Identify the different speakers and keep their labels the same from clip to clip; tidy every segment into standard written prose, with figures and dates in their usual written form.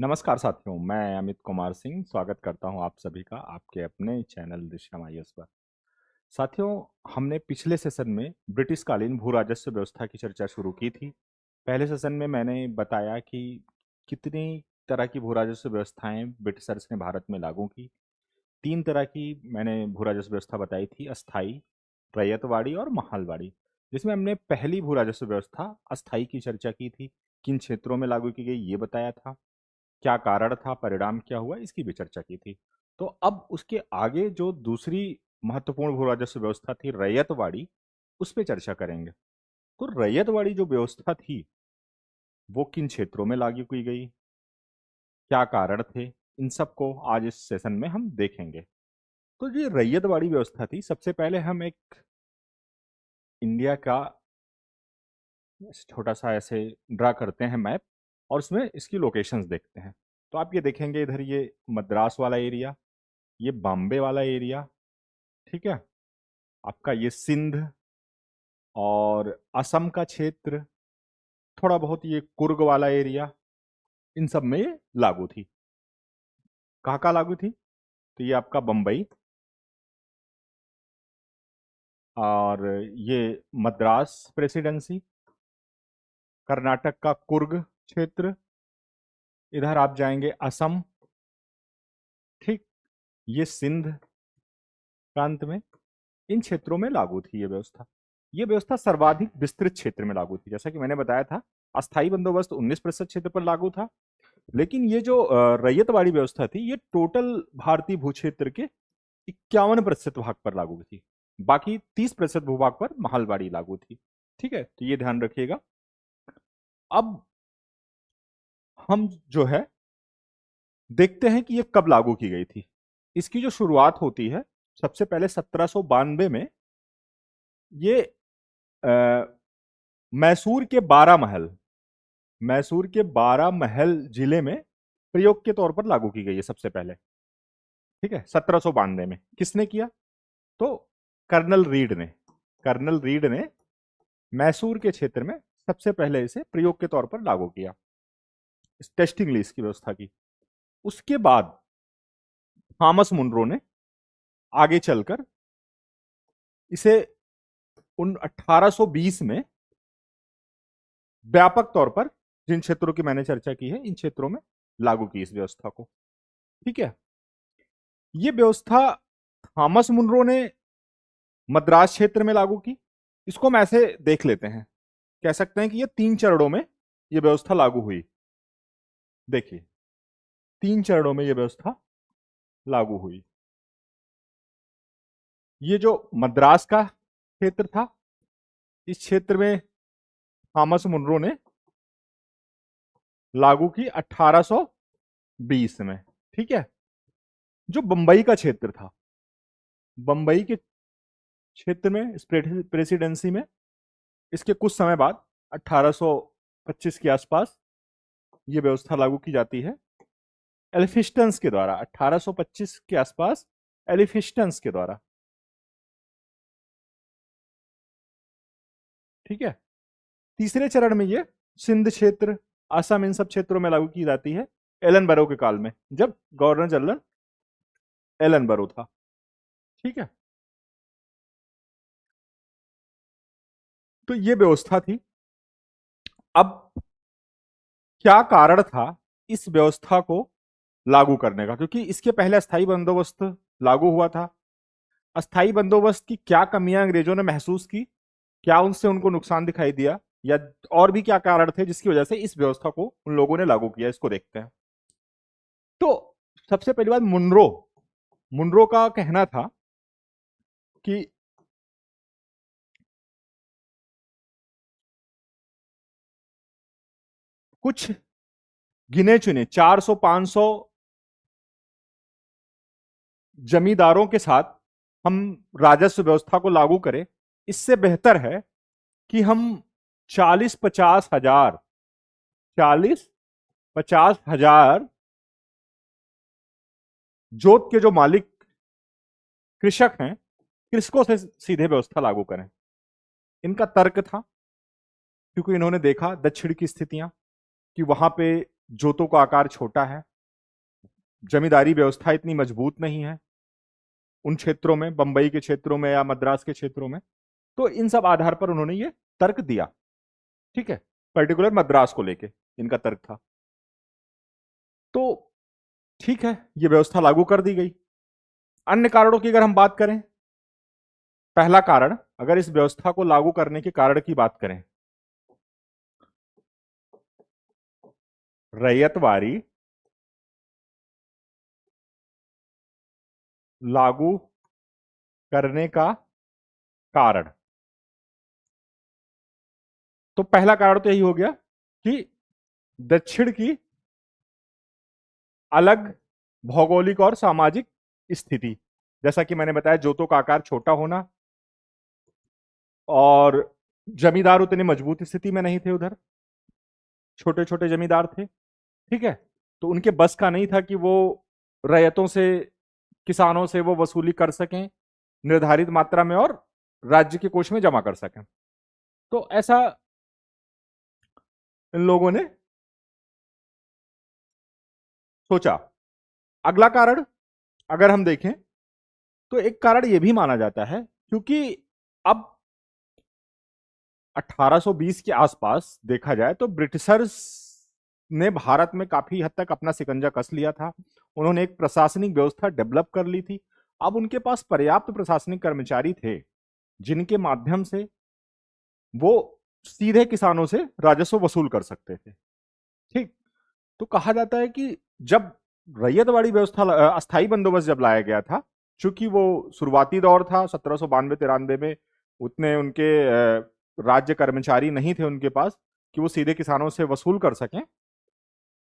Speaker 1: नमस्कार साथियों, मैं अमित कुमार सिंह स्वागत करता हूं आप सभी का आपके अपने चैनल दृश्यम आईएएस पर। साथियों, हमने पिछले सेशन में ब्रिटिश कालीन भू राजस्व व्यवस्था की चर्चा शुरू की थी। पहले सेशन में मैंने बताया कि कितनी तरह की भू राजस्व व्यवस्थाएं ब्रिटिशर्स ने भारत में लागू की। तीन तरह की मैंने भू राजस्व व्यवस्था बताई थी: अस्थाई, रैयतवाड़ी और महालवाड़ी। जिसमें हमने पहली भू राजस्व व्यवस्था अस्थाई की चर्चा की थी, किन क्षेत्रों में लागू की गई ये बताया था, क्या कारण था, परिणाम क्या हुआ, इसकी भी चर्चा की थी। तो अब उसके आगे जो दूसरी महत्वपूर्ण भू राजस्व व्यवस्था थी रैयतवाड़ी, उस पर चर्चा करेंगे। तो रैयतवाड़ी जो व्यवस्था थी वो किन क्षेत्रों में लागू की गई, क्या कारण थे, इन सबको आज इस सेशन में हम देखेंगे। तो जो रैयतवाड़ी व्यवस्था थी, सबसे पहले हम एक इंडिया का छोटा सा ऐसे ड्रा करते हैं मैप और उसमें इसकी लोकेशंस देखते हैं। तो आप ये देखेंगे, इधर ये मद्रास वाला एरिया, ये बॉम्बे वाला एरिया, ठीक है, आपका ये सिंध और असम का क्षेत्र, थोड़ा बहुत ये कुर्ग वाला एरिया, इन सब में ये लागू थी। कहाँ कहाँ लागू थी? तो ये आपका बम्बई और ये मद्रास प्रेसिडेंसी, कर्नाटक का कुर्ग क्षेत्र, इधर आप जाएंगे असम, ठीक, ये सिंध प्रांत में, इन क्षेत्रों में लागू थी ये व्यवस्था। ये व्यवस्था सर्वाधिक विस्तृत क्षेत्र में लागू थी। जैसा कि मैंने बताया था, अस्थायी बंदोबस्त 19% क्षेत्र पर लागू था, लेकिन ये जो रैयतवाड़ी व्यवस्था थी ये टोटल भारतीय भू क्षेत्र के 51% भाग पर लागू थी। बाकी 30% भूभाग पर महलवाड़ी लागू थी। ठीक है, तो ये ध्यान रखिएगा। अब हम जो है देखते हैं कि ये कब लागू की गई थी। इसकी जो शुरुआत होती है, सबसे पहले 1792 में ये मैसूर के 12 महल, मैसूर के 12 महल जिले में प्रयोग के तौर पर लागू की गई है सबसे पहले। ठीक है, 1792 में किसने किया? तो कर्नल रीड ने, कर्नल रीड ने मैसूर के क्षेत्र में सबसे पहले इसे प्रयोग के तौर पर लागू किया, इस टेस्टिंग लीज की व्यवस्था की। उसके बाद थॉमस मुनरो ने आगे चलकर इसे उन 1820 में व्यापक तौर पर, जिन क्षेत्रों की मैंने चर्चा की है इन क्षेत्रों में लागू की इस व्यवस्था को। ठीक है, ये व्यवस्था थॉमस मुनरो ने मद्रास क्षेत्र में लागू की। इसको हम ऐसे देख लेते हैं, कह सकते हैं कि ये 3 चरणों में ये व्यवस्था लागू हुई। देखिए, 3 चरणों में ये व्यवस्था लागू हुई। ये जो मद्रास का क्षेत्र था, इस क्षेत्र में थॉमस मुनरो ने लागू की 1820 में। ठीक है, जो बंबई का क्षेत्र था, बंबई के क्षेत्र में इस प्रेसिडेंसी में इसके कुछ समय बाद 1825 के आसपास ये व्यवस्था लागू की जाती है एलिफिस्टन्स के द्वारा। 1825 के आसपास एलिफिस्टन्स के द्वारा। ठीक है, तीसरे चरण में ये सिंध क्षेत्र, असम, इन सब क्षेत्रों में लागू की जाती है एलन बरो के काल में, जब गवर्नर जनरल एलन बरो था। ठीक है, तो ये व्यवस्था थी। अब क्या कारण था इस व्यवस्था को लागू करने का? क्योंकि इसके पहले अस्थाई बंदोबस्त लागू हुआ था। अस्थाई बंदोबस्त की क्या कमियां अंग्रेजों ने महसूस की, क्या उनसे उनको नुकसान दिखाई दिया, या और भी क्या कारण थे जिसकी वजह से इस व्यवस्था को उन लोगों ने लागू किया, इसको देखते हैं। तो सबसे पहली बात, मुनरो, मुनरो का कहना था कि कुछ गिने चुने 400-500 जमींदारों के साथ हम राजस्व व्यवस्था को लागू करें। इससे बेहतर है कि हम 40-50 हजार, 40-50 हजार जोत के जो मालिक कृषक हैं, कृषकों से सीधे व्यवस्था लागू करें। इनका तर्क था, क्योंकि इन्होंने देखा दक्षिण की स्थितियां कि वहां पे जोतों का आकार छोटा है, जमींदारी व्यवस्था इतनी मजबूत नहीं है उन क्षेत्रों में, बंबई के क्षेत्रों में या मद्रास के क्षेत्रों में। तो इन सब आधार पर उन्होंने ये तर्क दिया। ठीक है, पर्टिकुलर मद्रास को लेके इनका तर्क था। तो ठीक है, ये व्यवस्था लागू कर दी गई। अन्य कारणों की अगर हम बात करें, पहला कारण, अगर इस व्यवस्था को लागू करने के कारण की बात करें, रैयतवारी लागू करने का कारण, तो पहला कारण तो यही हो गया कि दक्षिण की अलग भौगोलिक और सामाजिक स्थिति, जैसा कि मैंने बताया, जोतों का आकार छोटा होना और जमींदार उतने मजबूत स्थिति में नहीं थे उधर, छोटे छोटे जमींदार थे। ठीक है, तो उनके बस का नहीं था कि वो रैयतों से, किसानों से वो वसूली कर सकें निर्धारित मात्रा में और राज्य के कोष में जमा कर सकें। तो ऐसा इन लोगों ने सोचा। अगला कारण अगर हम देखें तो एक कारण यह भी माना जाता है, क्योंकि अब 1820 के आसपास देखा जाए तो ब्रिटिशर्स ने भारत में काफी हद तक अपना शिकंजा कस लिया था। उन्होंने एक प्रशासनिक व्यवस्था डेवलप कर ली थी। अब उनके पास पर्याप्त प्रशासनिक कर्मचारी थे जिनके माध्यम से वो सीधे किसानों से राजस्व वसूल कर सकते थे। ठीक, तो कहा जाता है कि जब रैयतवाड़ी व्यवस्था, अस्थाई बंदोबस्त जब लाया गया था, चूंकि वो शुरुआती दौर था 1792-93 में, उतने उनके राज्य कर्मचारी नहीं थे उनके पास कि वो सीधे किसानों से वसूल कर सकें।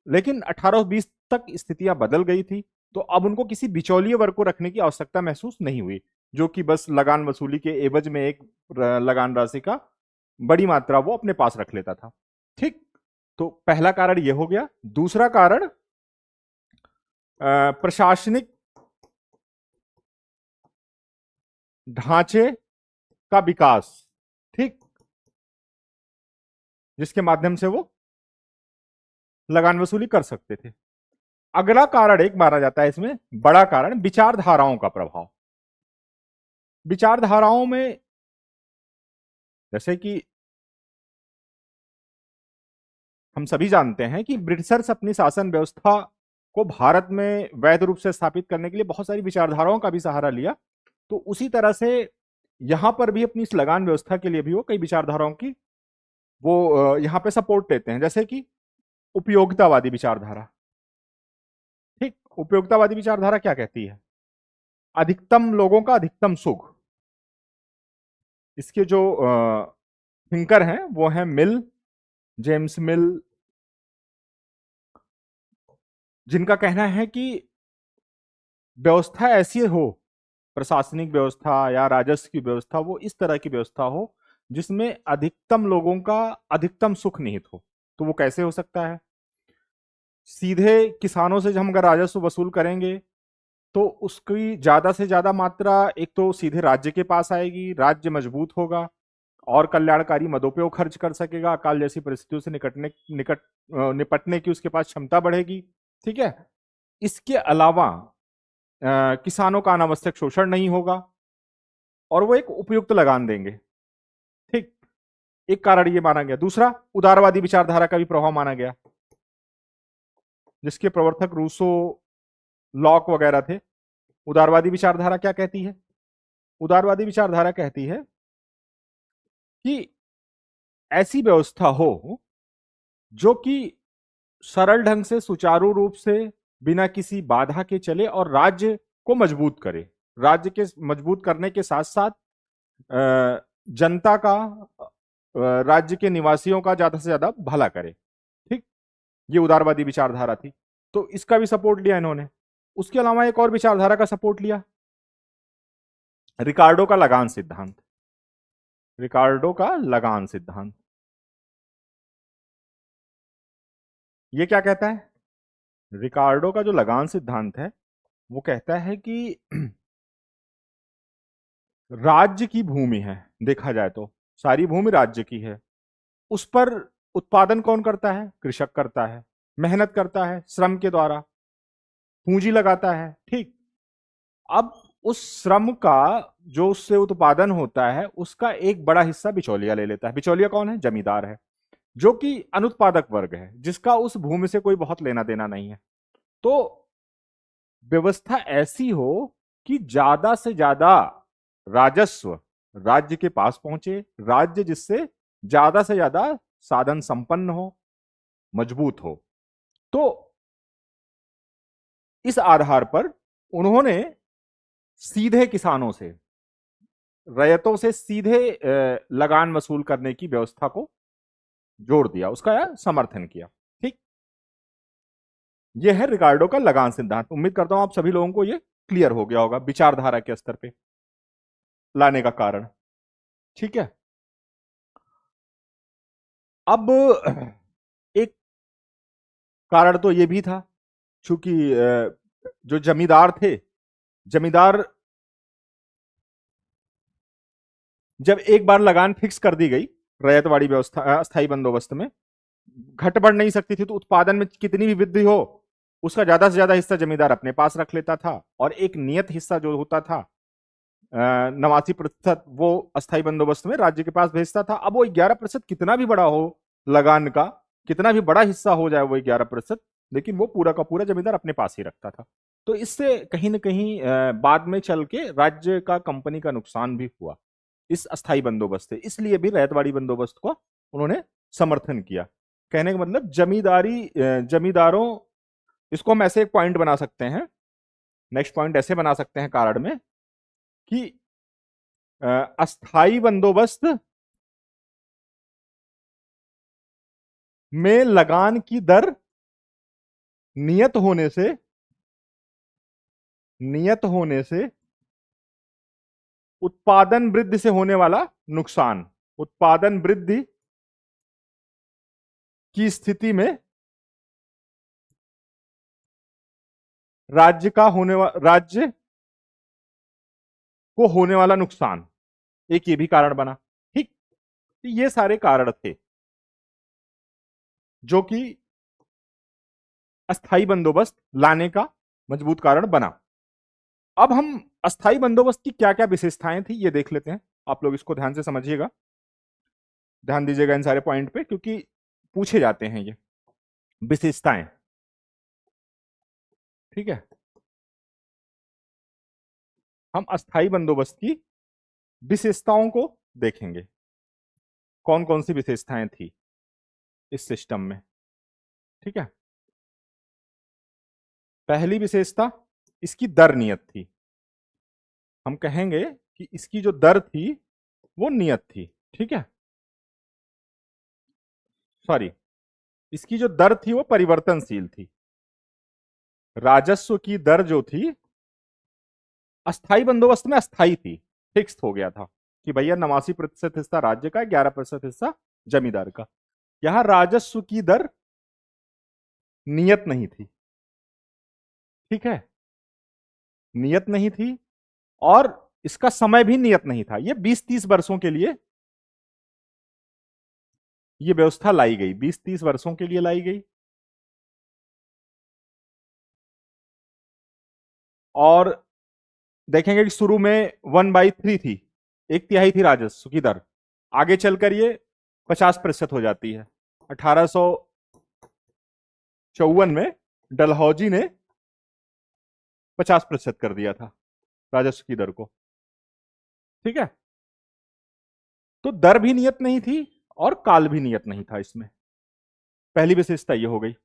Speaker 1: लेकिन 1820 तक स्थितियां बदल गई थी, तो अब उनको किसी बिचौलिए वर्ग को रखने की आवश्यकता महसूस नहीं हुई, जो कि बस लगान वसूली के एवज में एक लगान राशि का बड़ी मात्रा वो अपने पास रख लेता था। ठीक, तो पहला कारण यह हो गया। दूसरा कारण प्रशासनिक ढांचे का विकास, ठीक, जिसके माध्यम से वो लगान वसूली कर सकते थे। अगला कारण एक माना जाता है इसमें बड़ा कारण, विचारधाराओं का प्रभाव। विचारधाराओं में जैसे कि हम सभी जानते हैं कि ब्रिटिशर्स अपनी शासन व्यवस्था को भारत में वैध रूप से स्थापित करने के लिए बहुत सारी विचारधाराओं का भी सहारा लिया। तो उसी तरह से यहां पर भी अपनी इस लगान व्यवस्था के लिए भी वो कई विचारधाराओं की वो यहां पे सपोर्ट लेते हैं, जैसे कि उपयोगितावादी विचारधारा। ठीक, उपयोगितावादी विचारधारा क्या कहती है? अधिकतम लोगों का अधिकतम सुख। इसके जो थिंकर हैं वो हैं मिल, जेम्स मिल, जिनका कहना है कि व्यवस्था ऐसी हो, प्रशासनिक व्यवस्था या राजस्व की व्यवस्था, वो इस तरह की व्यवस्था हो जिसमें अधिकतम लोगों का अधिकतम सुख निहित हो। तो वो कैसे हो सकता है? सीधे किसानों से हम अगर राजस्व वसूल करेंगे तो उसकी ज्यादा से ज्यादा मात्रा एक तो सीधे राज्य के पास आएगी, राज्य मजबूत होगा और कल्याणकारी मदों पे वो खर्च कर सकेगा, अकाल जैसी परिस्थितियों से निपटने की उसके पास क्षमता बढ़ेगी। ठीक है, इसके अलावा किसानों का अनावश्यक शोषण नहीं होगा और वो एक उपयुक्त लगान देंगे। ठीक, एक कारण ये माना गया। दूसरा, उदारवादी विचारधारा का भी प्रभाव माना गया, जिसके प्रवर्तक रूसो, लॉक वगैरह थे। उदारवादी विचारधारा क्या कहती है? उदारवादी विचारधारा कहती है कि ऐसी व्यवस्था हो जो कि सरल ढंग से, सुचारू रूप से, बिना किसी बाधा के चले और राज्य को मजबूत करे। राज्य के मजबूत करने के साथ साथ जनता का, राज्य के निवासियों का ज्यादा से ज्यादा भला करे। ठीक, ये उदारवादी विचारधारा थी, तो इसका भी सपोर्ट लिया इन्होंने। उसके अलावा एक और विचारधारा का सपोर्ट लिया, रिकार्डो का लगान सिद्धांत। रिकार्डो का लगान सिद्धांत ये क्या कहता है? रिकार्डो का जो लगान सिद्धांत है वो कहता है कि राज्य की भूमि है, देखा जाए तो सारी भूमि राज्य की है, उस पर उत्पादन कौन करता है? कृषक करता है। मेहनत करता है श्रम के द्वारा, पूंजी लगाता है, ठीक। अब उस श्रम का जो उससे उत्पादन होता है उसका एक बड़ा हिस्सा बिचौलिया ले लेता है। बिचौलिया कौन है? जमींदार है, जो कि अनुत्पादक वर्ग है, जिसका उस भूमि से कोई बहुत लेना देना नहीं है। तो व्यवस्था ऐसी हो कि ज्यादा से ज्यादा राजस्व राज्य के पास पहुंचे, राज्य जिससे ज्यादा से ज्यादा साधन संपन्न हो, मजबूत हो। तो इस आधार पर उन्होंने सीधे किसानों से, रैयतों से सीधे लगान वसूल करने की व्यवस्था को जोड़ दिया, उसका समर्थन किया, ठीक। यह है रिकार्डो का लगान सिद्धांत। उम्मीद करता हूं आप सभी लोगों को यह क्लियर हो गया होगा विचारधारा के स्तर पे लाने का कारण, ठीक है। अब एक कारण तो यह भी था, चूंकि जो जमींदार थे, जमींदार जब एक बार लगान फिक्स कर दी गई रैयतवाड़ी व्यवस्था अस्थायी बंदोबस्त में, घट बढ़ नहीं सकती थी, तो उत्पादन में कितनी भी वृद्धि हो उसका ज्यादा से ज्यादा हिस्सा जमींदार अपने पास रख लेता था, और एक नियत हिस्सा जो होता था 89% वो अस्थायी बंदोबस्त में राज्य के पास भेजता था। अब वो 11% कितना भी बड़ा हो लगान का, कितना भी बड़ा हिस्सा हो जाए वो 11%, लेकिन वो पूरा का पूरा जमींदार अपने पास ही रखता था। तो इससे कहीं ना कहीं बाद में चल के राज्य का, कंपनी का नुकसान भी हुआ इस अस्थायी बंदोबस्त से। इसलिए भी रैयतवाड़ी बंदोबस्त को उन्होंने समर्थन किया। कहने का मतलब जमींदारों, इसको हम ऐसे एक पॉइंट बना सकते हैं, नेक्स्ट पॉइंट ऐसे बना सकते हैं कारण में कि अस्थाई बंदोबस्त में लगान की दर नियत होने से उत्पादन वृद्धि से होने वाला नुकसान, उत्पादन वृद्धि की स्थिति में राज्य को होने वाला नुकसान, एक ये भी कारण बना, ठीक। ये सारे कारण थे जो कि अस्थाई बंदोबस्त लाने का मजबूत कारण बना। अब हम अस्थाई बंदोबस्त की क्या क्या विशेषताएं थी ये देख लेते हैं। आप लोग इसको ध्यान से समझिएगा, ध्यान दीजिएगा इन सारे पॉइंट पे, क्योंकि पूछे जाते हैं ये विशेषताएं, ठीक है। हम अस्थाई बंदोबस्त की विशेषताओं को देखेंगे, कौन कौन सी विशेषताएं थी इस सिस्टम में, ठीक है। पहली विशेषता, इसकी दर नियत थी। हम कहेंगे कि इसकी जो दर थी वो नियत थी, ठीक है। सॉरी, इसकी जो दर थी वो परिवर्तनशील थी। राजस्व की दर जो थी अस्थाई बंदोबस्त में अस्थाई थी, फिक्स हो गया था कि भैया 89% हिस्सा राज्य का, 11% हिस्सा जमींदार का। यहां राजस्व की दर नियत नहीं थी, ठीक है, नियत नहीं थी, और इसका समय भी नियत नहीं था। ये 20-30 वर्षों के लिए ये व्यवस्था लाई गई, 20-30 वर्षों के लिए लाई गई, और देखेंगे कि शुरू में 1/3 थी, 1/3 थी राजस्व की दर। आगे चलकर ये 50% हो जाती है। 1854 में डलहौजी ने 50% कर दिया था राजस्व की दर को, ठीक है। तो दर भी नियत नहीं थी और काल भी नियत नहीं था इसमें। पहली विशेषता ये हो गई।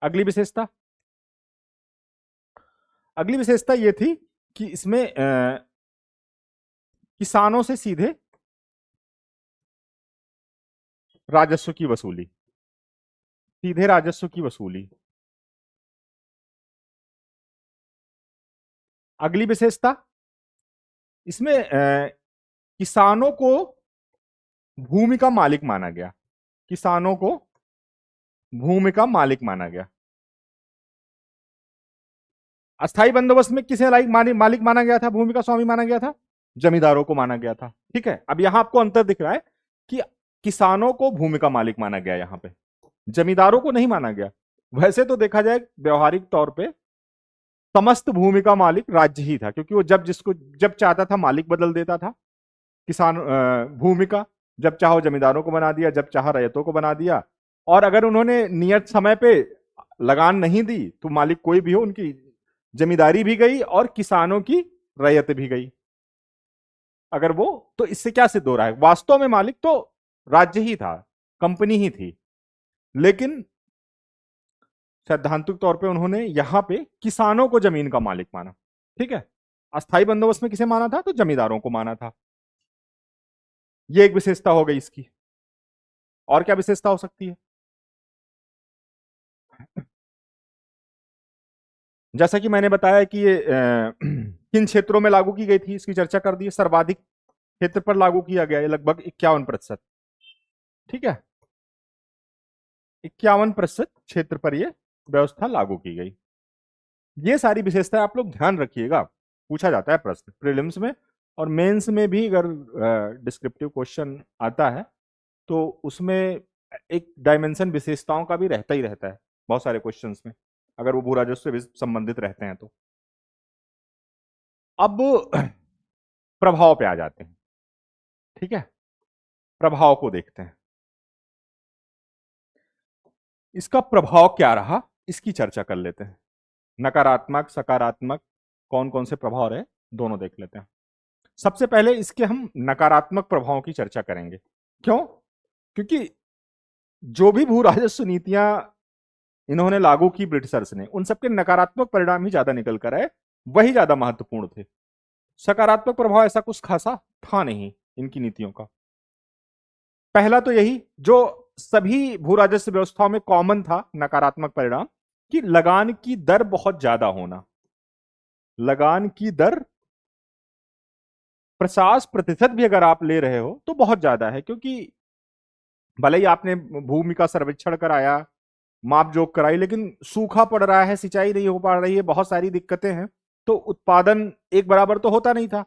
Speaker 1: अगली विशेषता, अगली विशेषता ये थी कि इसमें किसानों से सीधे राजस्व की वसूली, सीधे राजस्व की वसूली। अगली विशेषता, इसमें किसानों को भूमि का मालिक माना गया, किसानों को भूमि का मालिक माना गया। अस्थाई बंदोबस्त में किसे मालिक माना गया था, भूमि का स्वामी माना गया था? जमींदारों को माना गया था, ठीक है। अब यहां आपको अंतर दिख रहा है कि किसानों को भूमि का मालिक माना गया, यहां पे जमींदारों को नहीं माना गया। वैसे तो देखा जाए व्यवहारिक तौर पे समस्त भूमि का मालिक राज्य ही था, क्योंकि वो जब चाहता था मालिक बदल देता था किसान भूमि का, जब चाहो जमींदारों को बना दिया, जब चाहा रैयतों को बना दिया। और अगर उन्होंने नियत समय पे लगान नहीं दी तो मालिक कोई भी हो, उनकी जमींदारी भी गई और किसानों की रैयत भी गई। अगर वो, तो इससे क्या सिद्ध हो रहा है, वास्तव में मालिक तो राज्य ही था, कंपनी ही थी, लेकिन सैद्धांतिक तौर पे उन्होंने यहां पे किसानों को जमीन का मालिक माना। ठीक है, अस्थाई बंदोबस्त में किसे माना था, तो जमींदारों को माना था। ये एक विशेषता हो गई इसकी। और क्या विशेषता हो सकती है? जैसा कि मैंने बताया कि ये किन क्षेत्रों में लागू की गई थी, इसकी चर्चा कर दी। सर्वाधिक क्षेत्र पर लागू किया गया, ये लगभग 51%। ठीक है, 51% क्षेत्र पर यह व्यवस्था लागू की गई। ये सारी विशेषताएं आप लोग ध्यान रखिएगा, पूछा जाता है प्रश्न प्रीलिम्स में और मेंस में भी। अगर डिस्क्रिप्टिव क्वेश्चन आता है तो उसमें एक डायमेंशन विशेषताओं का भी रहता ही रहता है बहुत सारे क्वेश्चंस में, अगर वो भू राजस्व से संबंधित रहते हैं तो। अब प्रभाव पे आ जाते हैं। ठीक है, प्रभाव को देखते हैं, इसका प्रभाव क्या रहा, इसकी चर्चा कर लेते हैं। नकारात्मक सकारात्मक कौन कौन से प्रभाव रहे, दोनों देख लेते हैं। सबसे पहले इसके हम नकारात्मक प्रभावों की चर्चा करेंगे। क्यों? क्योंकि जो भी भू राजस्व नीतियां इन्होंने लागू की ब्रिटिशर्स ने, उन सबके नकारात्मक परिणाम ही ज्यादा निकल कर आए, वही ज्यादा महत्वपूर्ण थे। सकारात्मक प्रभाव ऐसा कुछ खासा था नहीं इनकी नीतियों का। पहला तो यही जो सभी भू राजस्व व्यवस्थाओं में कॉमन था नकारात्मक परिणाम, कि लगान की दर बहुत ज्यादा होना। लगान की दर 50% भी अगर आप ले रहे हो तो बहुत ज्यादा है, क्योंकि भले ही आपने भूमि का सर्वेक्षण कराया, माप जोक कराई, लेकिन सूखा पड़ रहा है, सिंचाई नहीं हो पा रही है, बहुत सारी दिक्कतें हैं, तो उत्पादन एक बराबर तो होता नहीं था।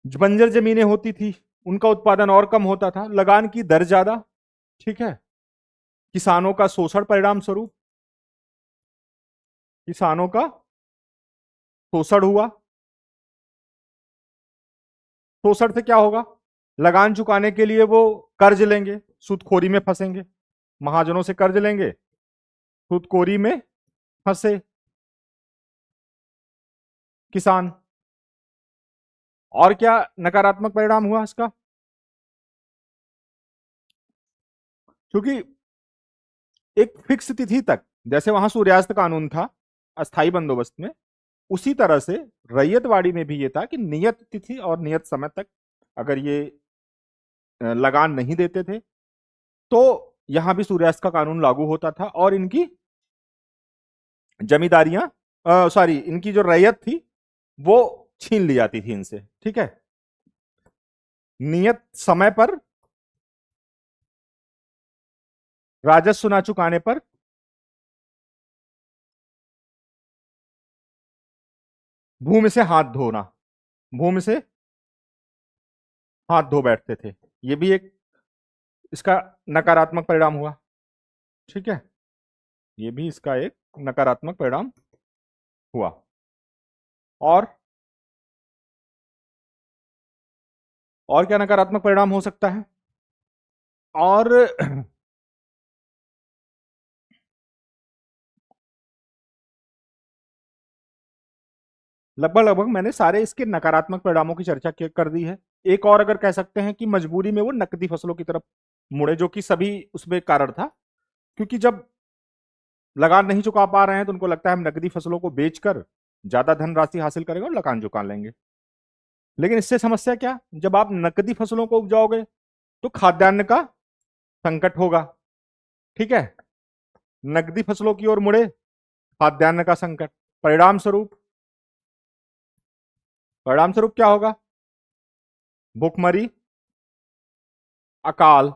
Speaker 1: बंजर जमीनें होती थी, उनका उत्पादन और कम होता था। लगान की दर ज्यादा, ठीक है, किसानों का शोषण परिणाम स्वरूप, किसानों का शोषण हुआ। शोषण से क्या होगा, लगान चुकाने के लिए वो कर्ज लेंगे, सूदखोरी में फंसेंगे, महाजनों से कर्ज लेंगे, सूदखोरी में फंसे किसान। और क्या नकारात्मक परिणाम हुआ इसका, क्योंकि एक फिक्स तिथि तक, जैसे वहां सूर्यास्त कानून था अस्थाई बंदोबस्त में, उसी तरह से रैयतवाड़ी में भी ये था कि नियत तिथि और नियत समय तक अगर ये लगान नहीं देते थे तो यहां भी सूर्यास्त का कानून लागू होता था और इनकी जमींदारियां, सॉरी, इनकी जो रैयत थी वो छीन ली जाती थी इनसे। ठीक है, नियत समय पर राजस्व ना चुकाने पर भूमि से हाथ धोना, भूमि से हाथ धो बैठते थे, ये भी एक इसका नकारात्मक परिणाम हुआ। ठीक है, ये भी इसका एक नकारात्मक परिणाम हुआ। और क्या नकारात्मक परिणाम हो सकता है? और लगभग लगभग मैंने सारे इसके नकारात्मक परिणामों की चर्चा कर दी है। एक और अगर कह सकते हैं कि मजबूरी में वो नकदी फसलों की तरफ मुड़े, जो कि सभी उसमें कारण था, क्योंकि जब लगान नहीं चुका पा रहे हैं तो उनको लगता है हम नकदी फसलों को बेचकर ज्यादा धनराशि हासिल करेंगे और लगान चुका लेंगे। लेकिन इससे समस्या क्या, जब आप नकदी फसलों को उपजाओगे तो खाद्यान्न का संकट होगा। ठीक है, नकदी फसलों की ओर मुड़े, खाद्यान्न का संकट, परिणाम स्वरूप क्या होगा, भूखमरी, अकाल।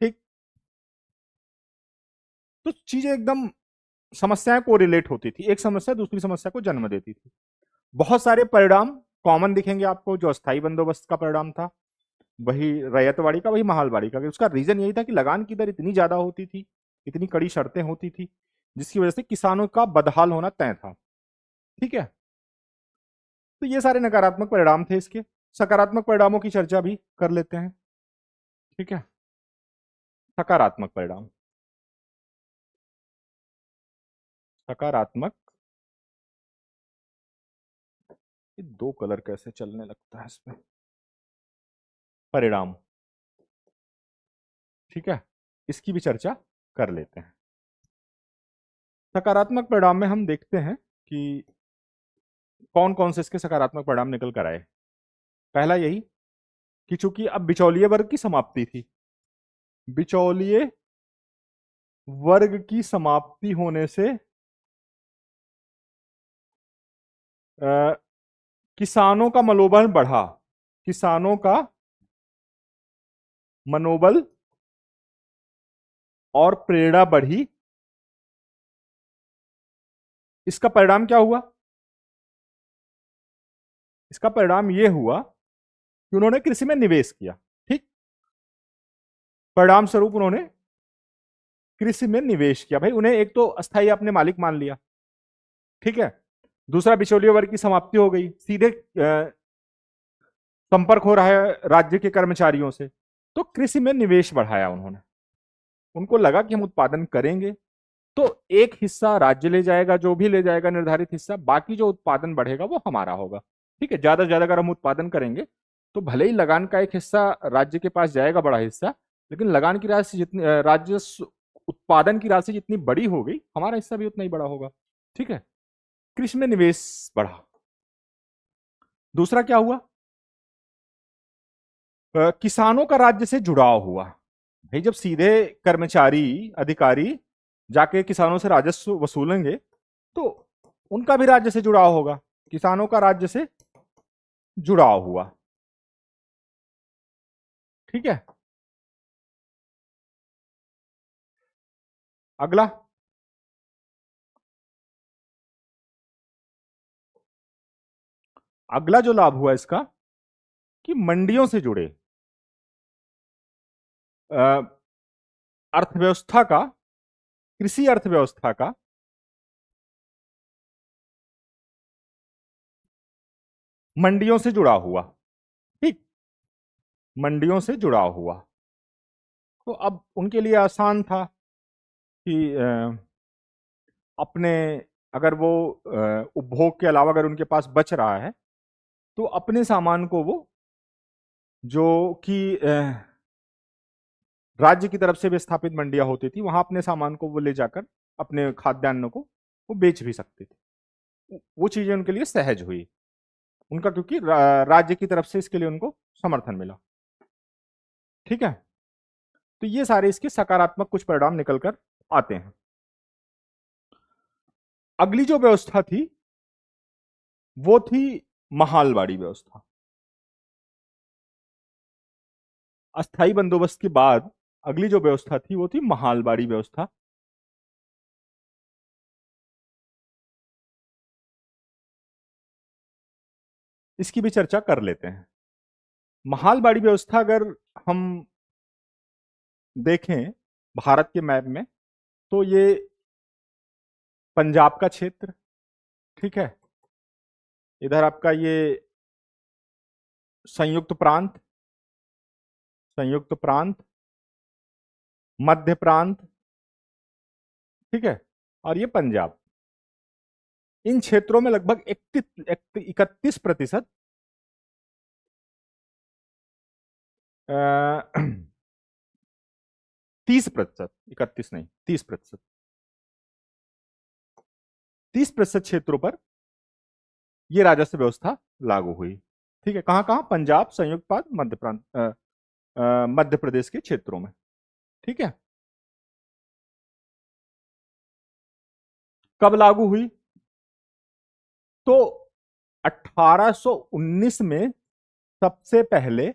Speaker 1: ठीक, तो चीजें एकदम, समस्याएं को रिलेट होती थी, एक समस्या दूसरी समस्या को जन्म देती थी। बहुत सारे परिणाम कॉमन दिखेंगे आपको, जो अस्थाई बंदोबस्त का परिणाम था वही रैयतवाड़ी का, वही महालवाड़ी का। उसका रीजन यही था कि लगान की दर इतनी ज्यादा होती थी इतनी कड़ी शर्तें होती थी जिसकी वजह से किसानों का बदहाल होना तय था। ठीक है, तो ये सारे नकारात्मक परिणाम थे इसके। सकारात्मक परिणामों की चर्चा भी कर लेते हैं। ठीक है, सकारात्मक परिणाम। सकारात्मक, ये दो कलर कैसे चलने लगता है इसमें, परिणाम। ठीक है, इसकी भी चर्चा कर लेते हैं। सकारात्मक परिणाम में हम देखते हैं कि कौन कौन से इसके सकारात्मक परिणाम निकल कर आए। पहला यही कि चूंकि अब बिचौलिए वर्ग की समाप्ति थी, बिचौलिए वर्ग की समाप्ति होने से किसानों का मनोबल बढ़ा, किसानों का मनोबल और प्रेरणा बढ़ी। इसका परिणाम क्या हुआ? इसका परिणाम यह हुआ कि उन्होंने कृषि में निवेश किया। ठीक, परिणाम स्वरूप उन्होंने कृषि में निवेश किया। भाई उन्हें एक तो अस्थाई अपने मालिक मान लिया। ठीक है, दूसरा बिचौलिए वर्ग की समाप्ति हो गई, सीधे संपर्क हो रहा है राज्य के कर्मचारियों से। तो कृषि में निवेश बढ़ाया उन्होंने, उनको लगा कि हम उत्पादन करेंगे तो एक हिस्सा राज्य ले जाएगा, जो भी ले जाएगा निर्धारित हिस्सा, बाकी जो उत्पादन बढ़ेगा वो हमारा होगा। ठीक है, ज्यादा से ज्यादा अगर हम उत्पादन करेंगे तो भले ही लगान का एक हिस्सा राज्य के पास जाएगा, बड़ा हिस्सा, लेकिन लगान की राशि जितनी, राज्य उत्पादन की राशि जितनी बड़ी हो गई, हमारा हिस्सा भी उतना ही बड़ा होगा। ठीक है, कृषि में निवेश बढ़ा। दूसरा क्या हुआ? किसानों का राज्य से जुड़ाव हुआ। भाई जब सीधे कर्मचारी अधिकारी जाके किसानों से राजस्व वसूलेंगे तो उनका भी राज्य से जुड़ाव होगा, किसानों का राज्य से जुड़ाव हुआ। ठीक है, अगला, अगला जो लाभ हुआ इसका कि मंडियों से जुड़े अर्थव्यवस्था का, कृषि अर्थव्यवस्था का मंडियों से जुड़ाव हुआ। ठीक, मंडियों से जुड़ाव हुआ तो अब उनके लिए आसान था कि अपने, अगर वो उपभोग के अलावा अगर उनके पास बच रहा है तो अपने सामान को वो, जो कि राज्य की तरफ से भी स्थापित मंडियां होती थी, वहां अपने सामान को वो ले जाकर अपने खाद्यान्न को वो बेच भी सकते थे। वो चीजें उनके लिए सहज हुई उनका, क्योंकि राज्य की तरफ से इसके लिए उनको समर्थन मिला। ठीक है, तो ये सारे इसके सकारात्मक कुछ परिणाम निकल कर आते हैं। अगली जो व्यवस्था थी वो थी महालवाड़ी व्यवस्था। अस्थाई बंदोबस्त के बाद अगली जो व्यवस्था थी वो थी महालवाड़ी व्यवस्था। इसकी भी चर्चा कर लेते हैं। महालवाड़ी व्यवस्था अगर हम देखें भारत के मैप में तो ये पंजाब का क्षेत्र, ठीक है, इधर आपका ये संयुक्त प्रांत, संयुक्त प्रांत, मध्य प्रांत, ठीक है, और ये पंजाब। इन क्षेत्रों में लगभग 31% 30%, 31 नहीं 30%, 30% क्षेत्रों पर यह राजस्व व्यवस्था लागू हुई। ठीक है, कहां कहां? पंजाब, संयुक्त प्रांत, मध्य प्रांत, मध्य प्रदेश के क्षेत्रों में। ठीक है, कब लागू हुई? तो 1819 में सबसे पहले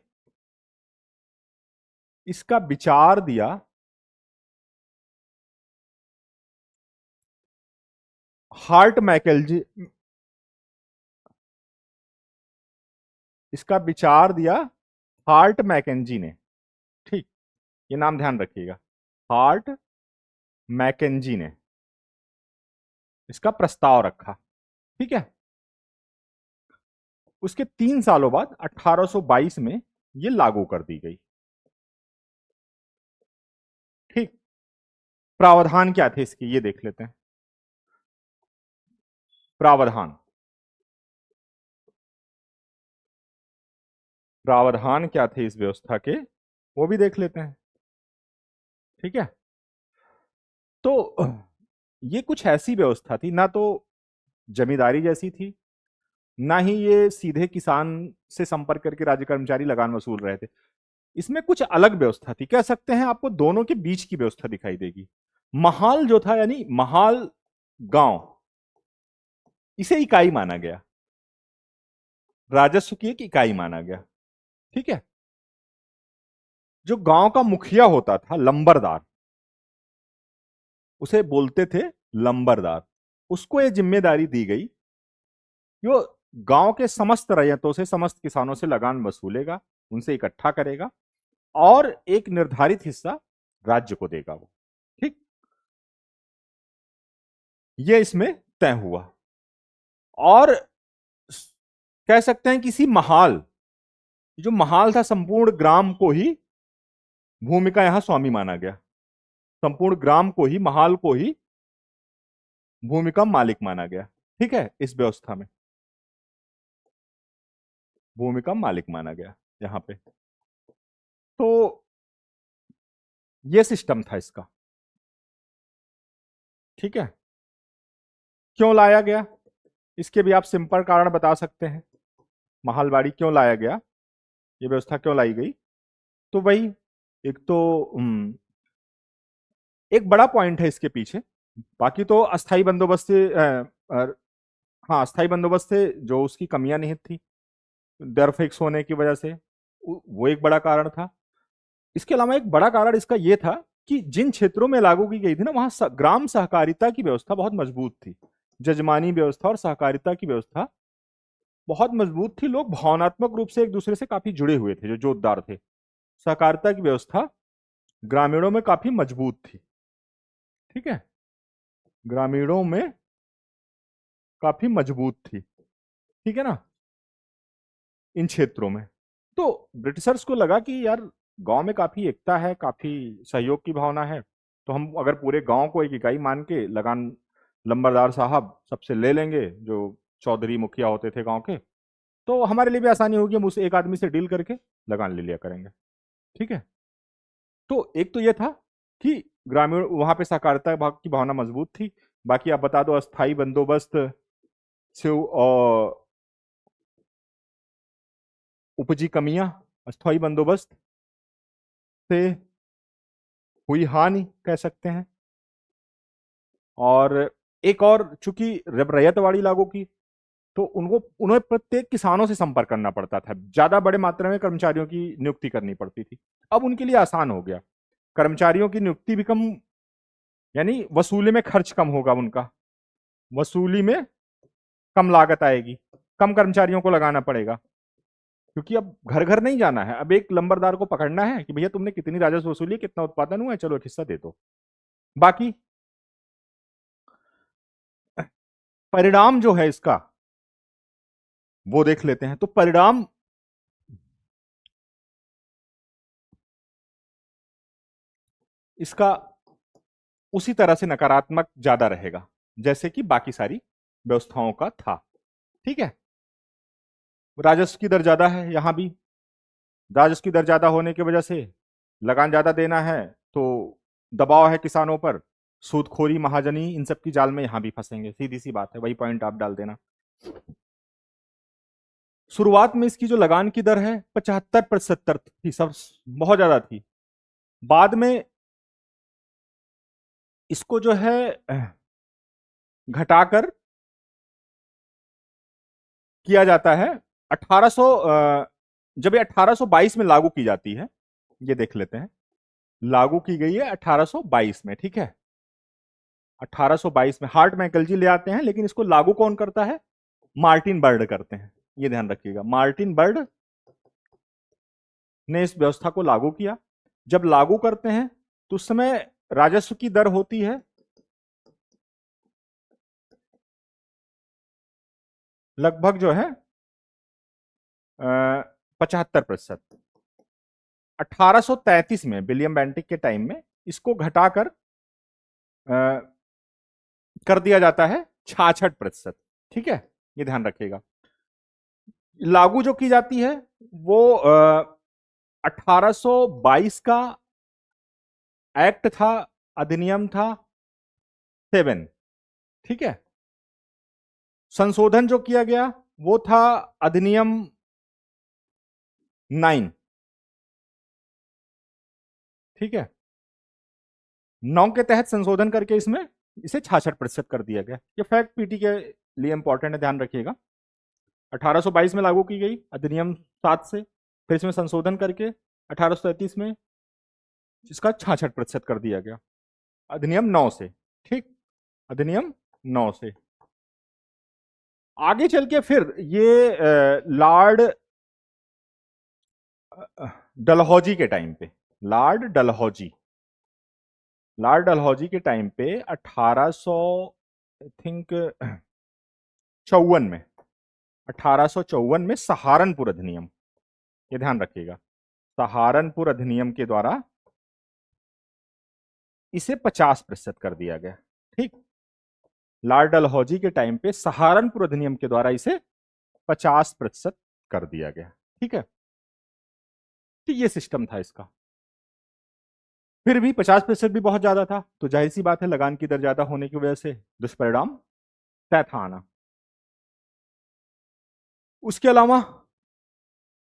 Speaker 1: इसका विचार दिया हार्ट मैकेंजी, इसका विचार दिया हार्ट मैकेंजी ने। ठीक, ये नाम ध्यान रखिएगा, हार्ट मैकेंजी ने इसका प्रस्ताव रखा। ठीक है, उसके 3 सालों बाद 1822 में ये लागू कर दी गई। ठीक, प्रावधान क्या थे इसके ये देख लेते हैं। प्रावधान, प्रावधान क्या थे इस व्यवस्था के वो भी देख लेते हैं। ठीक है, तो ये कुछ ऐसी व्यवस्था थी, ना तो जमींदारी जैसी थी, ना ही ये सीधे किसान से संपर्क करके राज्य कर्मचारी लगान वसूल रहे थे। इसमें कुछ अलग व्यवस्था थी, कह सकते हैं आपको दोनों के बीच की व्यवस्था दिखाई देगी। महाल जो था, यानी महाल गांव, इसे इकाई माना गया, राजस्व की एक इकाई माना गया। ठीक है, जो गांव का मुखिया होता था, लंबरदार, उसे बोलते थे लंबरदार, उसको यह जिम्मेदारी दी गई कि वो गांव के समस्त रैयतों से, समस्त किसानों से लगान वसूलेगा, उनसे इकट्ठा करेगा और एक निर्धारित हिस्सा राज्य को देगा वो। ठीक, ये इसमें तय हुआ। और कह सकते हैं किसी महाल, जो महाल था, संपूर्ण ग्राम को ही भूमि का यहां स्वामी माना गया, संपूर्ण ग्राम को ही, महाल को ही भूमि का मालिक माना गया। ठीक है, इस व्यवस्था में भूमि का मालिक माना गया यहां पे। तो ये सिस्टम था इसका। ठीक है, क्यों लाया गया, इसके भी आप सिंपल कारण बता सकते हैं। महालवाड़ी क्यों लाया गया, ये व्यवस्था क्यों लाई गई? तो वही, एक तो एक बड़ा पॉइंट है इसके पीछे, बाकी तो अस्थाई बंदोबस्त से हाँ, अस्थाई बंदोबस्त से जो उसकी कमियां निहित थी, दर फिक्स होने की वजह से, वो एक बड़ा कारण था। इसके अलावा एक बड़ा कारण इसका यह था कि जिन क्षेत्रों में लागू की गई थी ना, वहां ग्राम सहकारिता की व्यवस्था बहुत मजबूत थी। जजमानी व्यवस्था और सहकारिता की व्यवस्था बहुत मजबूत थी। लोग भावनात्मक रूप से एक दूसरे से काफी जुड़े हुए थे, जो जोतदार थे। सहकारिता की व्यवस्था ग्रामीणों में काफी मजबूत थी। ठीक है, ग्रामीणों में काफी मजबूत थी। ठीक है ना, इन क्षेत्रों में। तो ब्रिटिशर्स को लगा कि यार, गांव में काफी एकता है, काफी सहयोग की भावना है, तो हम अगर पूरे गांव को एक इकाई मान के लगान लंबरदार साहब सबसे ले लेंगे, जो चौधरी मुखिया होते थे गांव के, तो हमारे लिए भी आसानी होगी, हम उस एक आदमी से डील करके लगान ले लिया करेंगे। ठीक है, तो एक तो यह था कि ग्रामीण वहां पे सहकारिता भाग की भावना मजबूत थी। बाकी आप बता दो, अस्थाई बंदोबस्त से उपजी कमियां, अस्थाई बंदोबस्त से हुई हानि कह सकते हैं। और एक और, चूंकि जब रैयतवाड़ी लागू की, तो उन्हें प्रत्येक किसानों से संपर्क करना पड़ता था, ज्यादा बड़े मात्रा में कर्मचारियों की नियुक्ति करनी पड़ती थी। अब उनके लिए आसान हो गया, कर्मचारियों की नियुक्ति भी कम, यानी वसूली में खर्च कम होगा उनका, वसूली में कम लागत आएगी, कम कर्मचारियों को लगाना पड़ेगा, क्योंकि अब घर घर नहीं जाना है, अब एक लंबरदार को पकड़ना है कि भैया तुमने कितनी राजस्व वसूली, कितना उत्पादन हुआ है, चलो एक हिस्सा दे दो। बाकी परिणाम जो है इसका, वो देख लेते हैं। तो परिणाम इसका उसी तरह से नकारात्मक ज्यादा रहेगा जैसे कि बाकी सारी व्यवस्थाओं का था। ठीक है, राजस्व की दर ज्यादा है यहां भी, राजस्व की दर ज्यादा होने की वजह से लगान ज्यादा देना है, तो दबाव है किसानों पर, सूदखोरी, महाजनी, इन सब की जाल में यहां भी फंसेंगे, सीधी सी बात है, वही पॉइंट आप डाल देना। शुरुआत में इसकी जो लगान की दर है 75% थी, सब बहुत ज्यादा थी। बाद में इसको जो है घटाकर किया जाता है 1800, जब ये 1822 में लागू की जाती है, ये देख लेते हैं, लागू की गई है 1822 में। ठीक है, 1822 में हार्ट मैकल्जी ले आते हैं, लेकिन इसको लागू कौन करता है? मार्टिन बर्ड करते हैं, ये ध्यान रखिएगा, मार्टिन बर्ड ने इस व्यवस्था को लागू किया। जब लागू करते हैं तो उस समय राजस्व की दर होती है लगभग जो है 75%। 1833 में विलियम बेंटिक के टाइम में इसको घटाकर कर दिया जाता है 66%। ठीक है, ये ध्यान रखिएगा। लागू जो की जाती है वो 1822 का एक्ट था, अधिनियम था 7। ठीक है, संशोधन जो किया गया वो था अधिनियम 9। ठीक है, 9 के तहत संशोधन करके इसमें इसे 66% कर दिया गया। ये फैक्ट पीटी के लिए इंपॉर्टेंट है, ध्यान रखिएगा। 1822 में लागू की गई अधिनियम 7 से, फिर इसमें संशोधन करके 1833 में इसका 66% कर दिया गया अधिनियम 9 से। ठीक, अधिनियम 9 से आगे चल के फिर ये लॉर्ड डलहौजी के टाइम पे, लॉर्ड डलहौजी के टाइम पे 1800 थिंक 1854 में सहारनपुर अधिनियम, ये ध्यान रखिएगा, सहारनपुर अधिनियम के द्वारा इसे 50% कर दिया गया। ठीक, लॉर्ड डलहौजी के टाइम पे सहारनपुर अधिनियम के द्वारा इसे 50% कर दिया गया। ठीक है, तो ये सिस्टम था इसका। फिर भी 50% भी बहुत ज्यादा था, तो जाहिर सी बात है लगान की दर ज्यादा होने की वजह से दुष्परिणाम तय था आना। उसके अलावा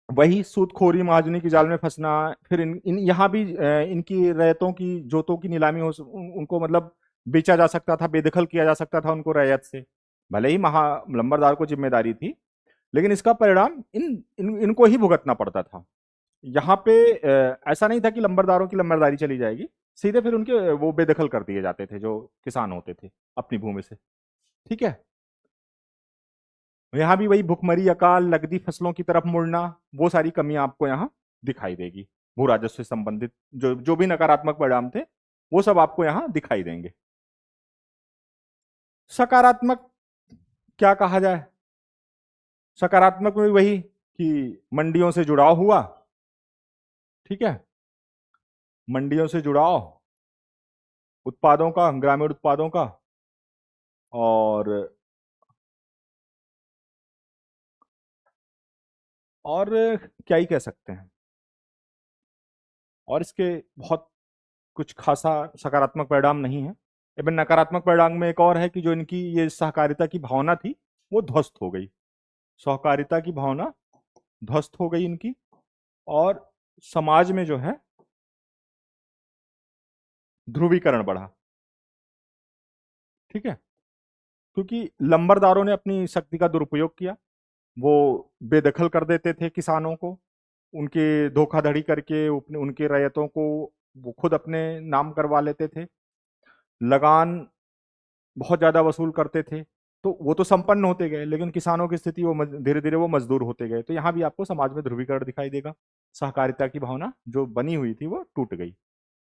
Speaker 1: वही सूदखोरी, महाजनी की जाल में फंसना, फिर यहाँ भी इनकी रैयतों की, जोतों की नीलामी हो, उनको मतलब बेचा जा सकता था, बेदखल किया जा सकता था उनको रैयत से, भले ही लंबरदार को जिम्मेदारी थी, लेकिन इसका परिणाम इनको ही भुगतना पड़ता था। यहाँ पे ऐसा नहीं था कि लंबरदारों की लंबरदारी चली जाएगी, सीधे फिर उनके वो बेदखल कर दिए जाते थे जो किसान होते थे अपनी भूमि से। ठीक है, यहाँ भी वही भुखमरी, अकाल, नकदी फसलों की तरफ मुड़ना, वो सारी कमियां आपको यहाँ दिखाई देगी। भू राजस्व से संबंधित जो भी नकारात्मक परिणाम थे वो सब आपको यहाँ दिखाई देंगे। सकारात्मक क्या कहा जाए, सकारात्मक में वही कि मंडियों से जुड़ाव हुआ। ठीक है, मंडियों से जुड़ाव, उत्पादों का, ग्रामीण उत्पादों का, और क्या ही कह सकते हैं, और इसके बहुत कुछ खासा सकारात्मक परिणाम नहीं है। एवं नकारात्मक परिणाम में एक और है कि जो इनकी ये सहकारिता की भावना थी वो ध्वस्त हो गई, सहकारिता की भावना ध्वस्त हो गई इनकी, और समाज में जो है ध्रुवीकरण बढ़ा। ठीक है, क्योंकि लंबरदारों ने अपनी शक्ति का दुरुपयोग किया, वो बेदखल कर देते थे किसानों को, उनके धोखाधड़ी करके उनके रैयतों को वो खुद अपने नाम करवा लेते थे, लगान बहुत ज्यादा वसूल करते थे, तो वो तो संपन्न होते गए, लेकिन किसानों की स्थिति वो धीरे धीरे वो मजदूर होते गए। तो यहाँ भी आपको समाज में ध्रुवीकरण दिखाई देगा, सहकारिता की भावना जो बनी हुई थी वो टूट गई।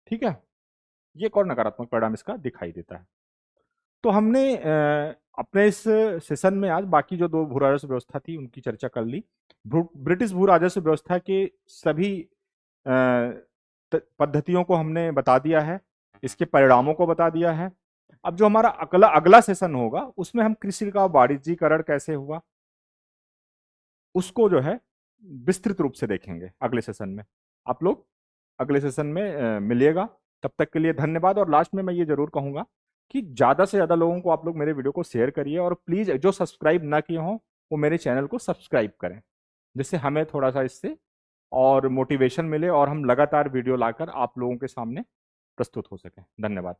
Speaker 1: ठीक है, ये एक और नकारात्मक परिणाम इसका दिखाई देता है। तो हमने अपने इस सेशन में आज बाकी जो दो भू राजस्व व्यवस्था थी उनकी चर्चा कर ली। ब्रिटिश भू राजस्व व्यवस्था के सभी पद्धतियों को हमने बता दिया है, इसके परिणामों को बता दिया है। अब जो हमारा अगला अगला सेशन होगा उसमें हम कृषि का वाणिज्यीकरण कैसे हुआ उसको जो है विस्तृत रूप से देखेंगे अगले सेशन में। आप लोग अगले सेशन में मिलिएगा, तब तक के लिए धन्यवाद। और लास्ट में मैं ये जरूर कहूंगा कि ज्यादा से ज्यादा लोगों को आप लोग मेरे वीडियो को शेयर करिए, और प्लीज जो सब्सक्राइब ना किए हों वो मेरे चैनल को सब्सक्राइब करें, जिससे हमें थोड़ा सा इससे और मोटिवेशन मिले और हम लगातार वीडियो लाकर आप लोगों के सामने प्रस्तुत हो सकें। धन्यवाद।